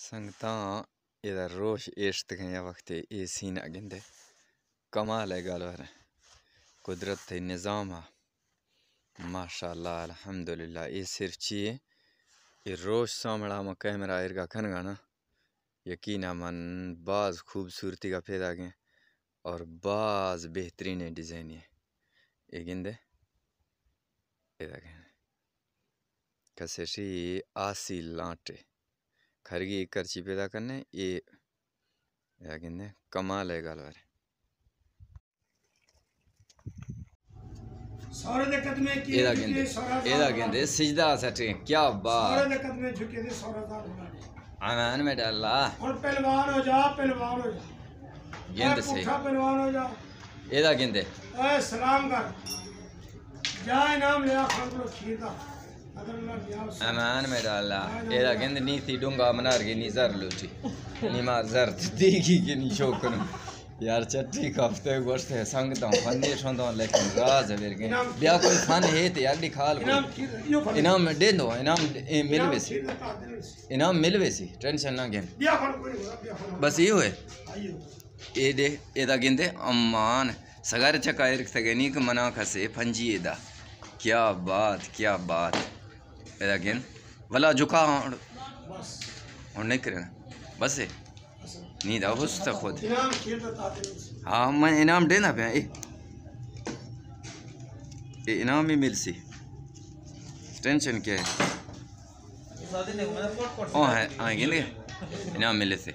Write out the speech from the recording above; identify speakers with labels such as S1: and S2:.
S1: संगता इधर रोश इश्त गया वक्त ये सीन अगिंदे कमाल है गालवर कुदरत थे निज़ाम है माशाअल्लाह अल्हम्दुलिल्लाह। ये सिर्फ चाहिए ये रोश सामड़ा में कैमरा इरगा खनगा ना यकीन मन बाज खूबसूरती का पैदा के और बाज बेहतरीन डिज़ाइन है ये गिंदे इधर कसेशी आसी लाटे खरगी करची पैदा करने ये गिंदे कमाल है गालवर गिंदे सिजदा सटे क्या बात आमान में डाला
S2: और पहलवान हो जा
S1: गिंद सही
S2: पहलवान हो जा
S1: एदा गिंदे
S2: सलाम कर जा इनाम ले खान को खीदा
S1: अमान में डाला एदा गिंद नीति डूंगा मनार की निजर लूटी निमा जर देखी की नी शौकन यार चट्टी कफ्ते गोश्त है संगता हूं फंदे छोंदा लेकिन राज है वेर के बिया कोई फन है ते यार दिखाल इनाम में दे दो इनाम मिलवे सी टेंशन ना गेन बस ये हुए ए दे एदा गिंदे अम्मान सगार चका इरक सगनी क मना खसे फंजी एदा क्या बात एदा गेन वला झुका और नहीं करे बस है नहीं दा बस तक खुद हाँ मैं इनाम देना पे इनाम ही मिल सी टेंशन क्या है ओ है आएंगे इनाम मिले से